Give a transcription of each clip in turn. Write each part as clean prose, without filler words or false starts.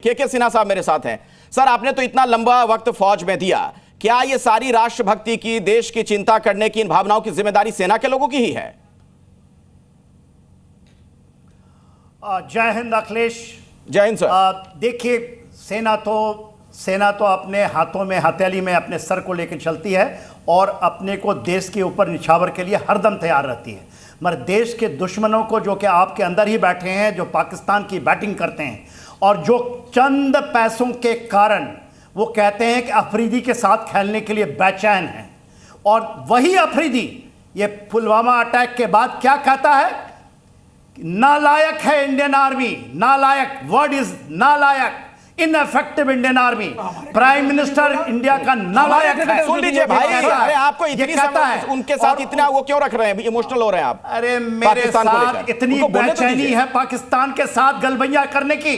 के सिन्हा साहब मेरे साथ हैं। सर, आपने तो इतना लंबा वक्त फौज में दिया, क्या ये सारी राष्ट्रभक्ति की, देश की चिंता करने की, इन भावनाओं की जिम्मेदारी सेना के लोगों की ही है? जय हिंद अखिलेश। जय हिंद सर। देखिए, सेना तो अपने हाथों में, हथेली में अपने सर को लेकर चलती है और अपने को देश के ऊपर निछावर के लिए हरदम तैयार रहती है। मगर देश के दुश्मनों को, जो कि आपके अंदर ही बैठे हैं, जो पाकिस्तान की बैटिंग करते हैं और जो चंद पैसों के कारण वो कहते हैं कि अफरीदी के साथ खेलने के लिए बेचैन हैं, और वही अफरीदी ये पुलवामा अटैक के बाद क्या कहता है? नालायक है इंडियन आर्मी, नालायक, वर्ड इज नालायक, ineffective Indian army. Prime minister India का नालायक है। सुन लीजिए भाई, अरे आपको इतनी कहता है उनके साथ इतना वो क्यों रख रहे हैं? इमोशनल हो रहे हैं आप? अरे मेरे साथ इतनी बेचैनी है पाकिस्तान के साथ गलबैया करने की।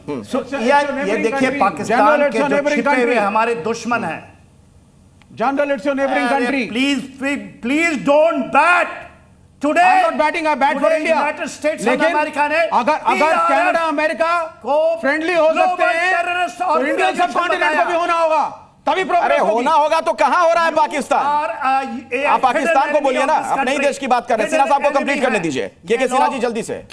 ये देखिए, पाकिस्तान के जो छिपे हुए हमारे दुश्मन हैं। General, it's your neighbouring country. Please don't bat today. I am not batting, I bat for India. United states of America ने अगर कनाडा अमेरिका को फ्रेंडली हो सकते हैं तो इंडियन सब कॉन्टिनेंट को भी होना होगा, तभी अरे होना होगा तो कहां हो रहा है पाकिस्तान? आप पाकिस्तान को बोलिए ना, अपने ही देश की बात कर रहे हैं। सिन्हा साहब को कंप्लीट करने दीजिए। के सिन्हा जी जल्दी से।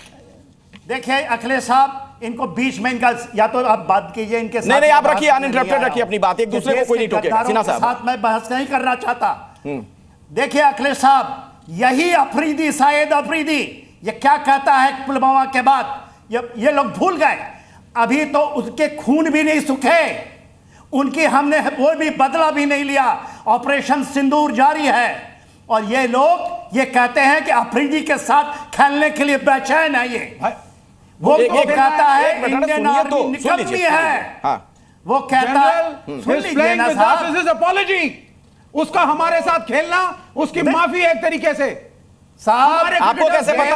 देखिए अखिलेश साहब, इनको बीच में इनका, या तो आप बात कीजिए इनके साथ। नहीं, आप रखिए, अनइंटरप्टेड रखिए अपनी बात, एक दूसरे को कोई नहीं टोकेगा। सिन्हा साहब, मैं बहस नहीं करना चाहता। देखिए अखिलेश साहब, यही अफरीदी, शायद अफरीदी, ये क्या कहता है पुलवामा के बाद? ये लोग भूल गए, अभी तो उसके खून भी नहीं सूखे, उनकी हमने वो भी बदला भी नहीं लिया। ऑपरेशन सिंदूर जारी है और ये लोग ये कहते हैं कि अफरीदी के साथ खेलने के लिए बेचैन है। ये वो कहता है इंडियन आर्मी निकम्मी है। वो कहता है, सुन लीजिए ना साहब, उसका हमारे साथ खेलना, उसकी माफी एक तरीके से। साहब, आपको कैसे पता?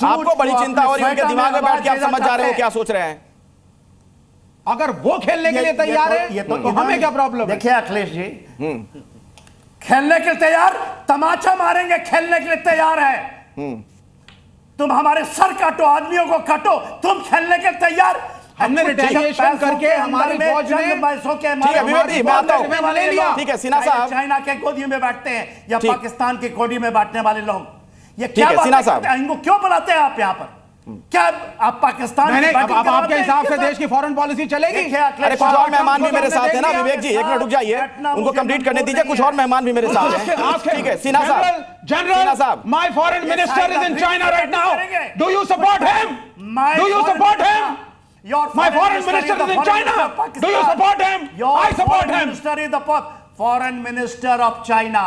आपको बड़ी चिंता हो रही है उनके दिमाग में बैठ के, आप समझ जा रहे हो क्या सोच रहे हैं? अगर वो खेलने के लिए तैयार है तो हमें क्या प्रॉब्लम? देखिए अखिलेश जी, खेलने के लिए तैयार, तमाचा मारेंगे, खेलने के लिए तैयार है। तुम हमारे सर काटो, आदमियों को काटो, तुम खेलने के लिए तैयार? हमने रिटेलिएशन करके हमारी फौज ने पैसों के, ठीक है सिन्हा साहब, चाइना के गोदी में बैठते हैं या पाकिस्तान की गोदी में बैठने वाले लोग, ये क्या सिन्हा साहब, इनको क्यों बुलाते हैं आप यहाँ पर? क्या आप पाकिस्तान की अब आपके हिसाब से देश की फॉरेन पॉलिसी चलेगी? अरे कुछ और मेहमान भी मेरे साथ है ना विवेक जी, एक मिनट रुक जाइए, उनको कंप्लीट करने दीजिए। कुछ और मेहमान भी मेरे साथ हैं। ठीक है सिन्हा साहब, जनरल साहब, my foreign minister is in China right now, do you support him? Do you support him? My foreign minister is in China. Do you support him? I support him. Minister is the foreign minister of China.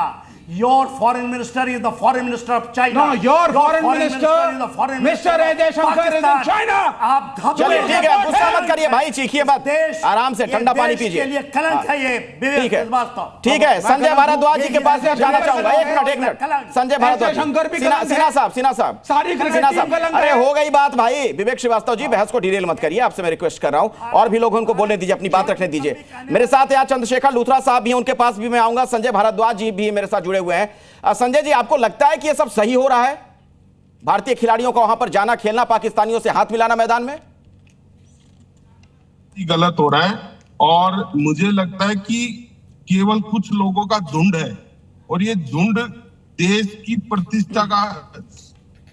Your foreign minister is the foreign minister of China. No, your foreign minister is the foreign minister. Mr. A. Jaishankar is in China. चलिए ठीक है, गुस्सा मत करिए भाई, चीखिए मत, आराम से ठंडा पानी पीजिए। कलंक है ये। ठीक है, ठीक है। संजय भारद्वाज जी के पास मैं जाना चाहूंगा। एक मिनट, संजय भारद्वाज, सिन्हा साहब, अरे हो गई बात भाई। विवेक श्रीवास्तव जी, बहस को डिरेल मत करिए, आपसे मैं रिक्वेस्ट कर रहा हूं, और भी लोगों को बोलने दीजिए, अपनी बात रखने दीजिए। मेरे साथ यहाँ चंद्रशेखर लूथरा साहब भी हैं, उनके पास भी मैं आऊंगा। संजय भारद्वाज जी भी मेरे साथ जुड़े हुए हैं। संजय जी, आपको लगता है कि यह सब सही हो रहा है, भारतीय खिलाड़ियों को वहां पर जाना, खेलना, पाकिस्तानियों से हाथ मिलाना मैदान में? गलत हो रहा है, और मुझे लगता है कि केवल कुछ लोगों का झुंड है, और ये झुंड देश की प्रतिष्ठा का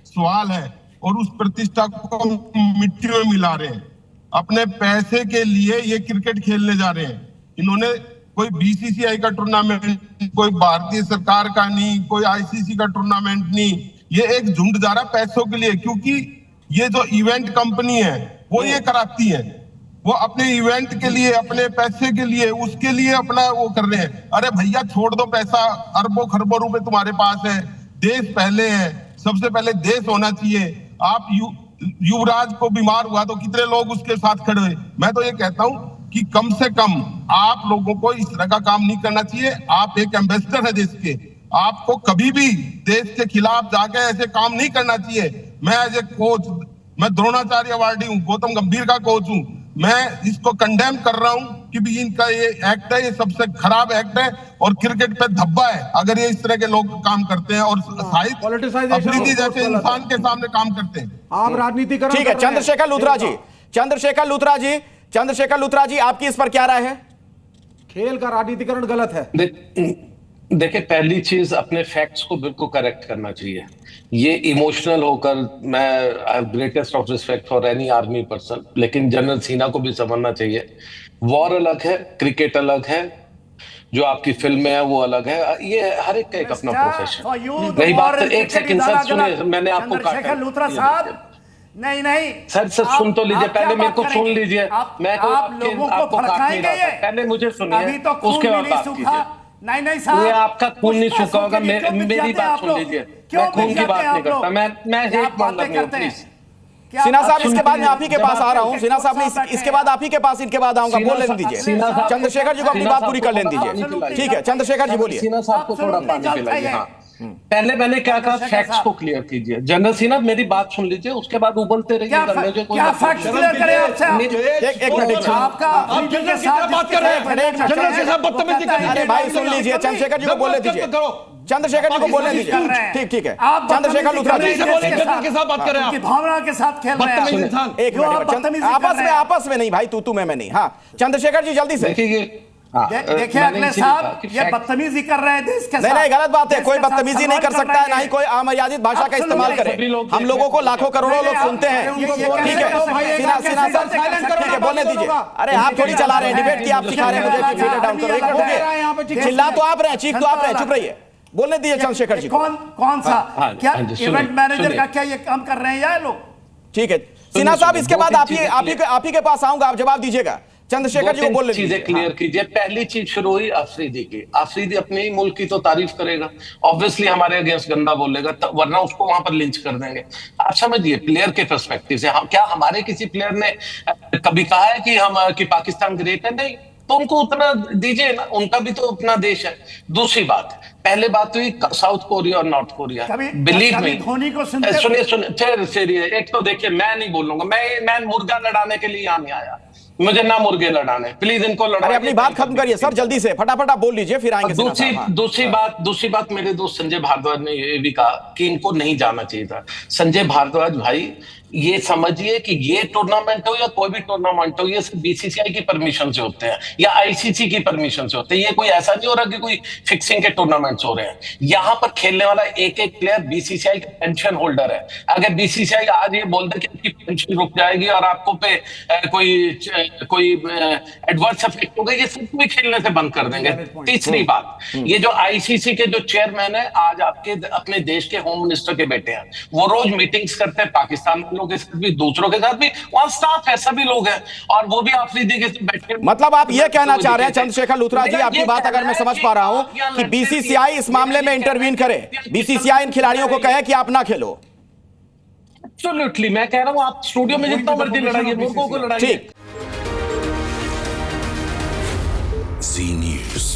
सवाल है, और उस प्रतिष्ठा को मिट्टी में मिला रहे हैं। अपने पैसे के लिए ये क्रिकेट खेलने जा रहे हैं। इन्होंने कोई बीसीसीआई का टूर्नामेंट, कोई भारतीय सरकार का नहीं, कोई आईसीसी का टूर्नामेंट नहीं, ये एक झुंड जा रहा पैसों के लिए, क्योंकि ये जो इवेंट कंपनी है वो ये कराती है, वो अपने इवेंट के लिए, अपने पैसे के लिए, उसके लिए अपना वो कर रहे हैं। अरे भैया छोड़ दो पैसा, अरबों खरबों रुपए तुम्हारे पास है, देश पहले है, सबसे पहले देश होना चाहिए। आप युवराज को बीमार हुआ तो कितने लोग उसके साथ खड़े हुए। मैं तो ये कहता हूं कि कम से कम आप लोगों को इस तरह का काम नहीं करना चाहिए। आप एक एम्बेसडर है देश के, आपको कभी भी देश के खिलाफ जाके ऐसे काम नहीं करना चाहिए। मैं एज ए कोच, मैं द्रोणाचार्य अवार्डी हूँ, गौतम गंभीर का कोच हूँ, मैं इसको कंडेम कर रहा हूं कि भी इनका ये एक्ट है, ये सबसे खराब एक्ट है और क्रिकेट पे धब्बा है अगर ये इस तरह के लोग काम करते हैं और अफरीदी जैसे इंसान के सामने काम करते हैं। आप राजनीति करें। ठीक है चंद्रशेखर लूथरा जी, चंद्रशेखर लूथरा जी आपकी इस पर क्या राय है? खेल का राजनीतिकरण गलत है। देखिए, पहली चीज अपने फैक्ट्स को बिल्कुल करेक्ट करना चाहिए। ये इमोशनल होकर, मैं I have greatest of respect for any army person, लेकिन जनरल सिन्हा को भी समझना चाहिए वॉर अलग है, क्रिकेट अलग है, जो आपकी फिल्म है वो अलग है। ये हर एक का एक अपना प्रोफेशन। रही बात, एक सेकंड सर सुनिए, मैंने आपको चंद्रशेखर लूथरा साहब, नहीं सर सुन तो लीजिए, पहले मेरे को सुन लीजिए। मैं आप लोगों को भड़काएंगे, पहले मुझे सुनिए, अभी तो उसके बाद बात कीजिए। नहीं साहब, ये आपका खून नहीं सूखा होगा। मेरी बात सुन लीजिए, मैं खून की बात नहीं करता, मैं हेट मांगता नहीं हूं, प्लीज। सिन्हा साहब, इसके बाद मैं आप ही के पास आ रहा हूं। सिन्हा साहब, मैं इसके बाद आप ही के पास, इनके बाद आऊंगा। बोल लेने दीजिए, चंद्रशेखर जी को अपनी बात पूरी कर लेने दीजिए। ठीक है, चंद्रशेखर जी बोलिए। सिन्हा साहब को थोड़ा पानी पिलाइए। हाँ, पहले मैंने क्या कहा, फैक्ट्स को क्लियर कीजिए। जनरल सिन्हा, मेरी बात सुन लीजिए, उसके बाद उबलते रहिए। क्या फैक्ट्स क्लियर करें आपसे? एक मिनट, आप जनरल से क्या बात कर रहे हैं? जनरल से साहब बदतमीजी कर रहे हैं। अरे भाई सुन लीजिए, चंद्रशेखर जी को बोलने दीजिए। चंद्रशेखर जी को बोलने दीजिए। ठीक है, चंद्रशेखर लूथरा जी के साथ बात कर रहे हैं, भावना के साथ खेल रहे हैं। एक मिनट, आपस में नहीं भाई, तू मैं नहीं। हाँ, चंद्रशेखर जी जल्दी से देखिए अगले साहब, ये बदतमीजी कर रहे हैं देश के साथ। नहीं, गलत बात है। कोई बदतमीजी नहीं कर सकता है, ना ही कोई अमर्यादित भाषा का इस्तेमाल करे। हम लोगों को लाखों करोड़ों लोग सुनते हैं। ठीक है, सिन्हा साहब, ठीक है, बोलने दीजिए। अरे आप थोड़ी चला रहे हैं डिबेट की, आप सिखा रहे हैं मुझे कि डाउन करो। चिल्ला तो आप रहे हैं, चीख तो आप रहे हैं, चुप रहिए। बोलने दीजिए चंद्रशेखर जी। कौन सा, क्या इवेंट मैनेजर का क्या ये काम कर रहे हैं या लोग? ठीक है सिन्हा साहब, इसके बाद आप ही के पास आऊंगा, आप जवाब दीजिएगा। चंद्रशेखर जी को बोल चीजें क्लियर कीजिए। पहली चीज शुरू हुई अफरीदी की। अफरीदी अपने ही मुल्क की तो तारीफ करेगा, ऑब्वियसली हमारे अगेंस्ट गंदा बोलेगा, वरना उसको वहां पर लिंच कर देंगे। आप समझिए प्लेयर के पर्सपेक्टिव से, क्या हमारे किसी प्लेयर ने कभी कहा है कि पाकिस्तान ग्रेट है? नहीं, तो उनको उतना दीजिए ना, उनका भी तो अपना देश है। दूसरी बात, पहले बात हुई साउथ कोरिया और north Korea. Believe me, Dhoni को सुनिए फिर एक तो देखिए, मैं नहीं बोलूंगा, मैं मुर्गा लड़ाने के लिए यहाँ नहीं आया, मुझे ना मुर्गे लड़ाने, प्लीज इनको लड़ाइए। अरे अपनी बात खत्म करिए सर, जल्दी से फटाफट आप बोल लीजिए, फिर आएंगे। दूसरी बात मेरे दोस्त संजय भारद्वाज ने ये भी कहा कि इनको नहीं जाना चाहिए था। संजय भारद्वाज भाई, ये समझिए कि ये टूर्नामेंट हो या कोई भी टूर्नामेंट हो, ये बीसीसीआई की परमिशन से होते हैं या आईसीसी की परमिशन से होते हैं। ये कोई ऐसा नहीं हो रहा कि कोई फिक्सिंग के टूर्नामेंट्स हो रहे हैं। यहाँ पर खेलने वाला एक एक प्लेयर बीसीसीआई का पेंशन होल्डर है। अगर बीसीसीआई आज ये बोल दे कि आपकी पेंशन रुक जाएगी और आपको पे कोई एडवर्स इफेक्ट होगा, ये सब कोई खेलने से बंद कर देंगे। तीसरी बात, ये जो आईसीसी के जो चेयरमैन है, आज आपके अपने देश के होम मिनिस्टर के बेटे हैं, वो रोज मीटिंग्स करते हैं पाकिस्तान के साथ भी, दूसरों के साथ भी, वहां स्टाफ है, सभी लोग हैं, और वो भी अफरीदी के साथ बैठे। मतलब आप ये कहना चाह रहे हैं चंद्रशेखर लूथरा जी, आपकी बात अगर मैं समझ पा रहा हूं, कि बीसीसीआई इस मामले में इंटरवीन करे, बीसीसीआई इन खिलाड़ियों को कहे कि आप ना खेलो। एब्सोल्युटली, मैं कह रहा हूं आप स्टूडियो में जितना मर्जी लड़ाइए, मुर्गों को लड़ाइए। ठीक। जी न्यूज़।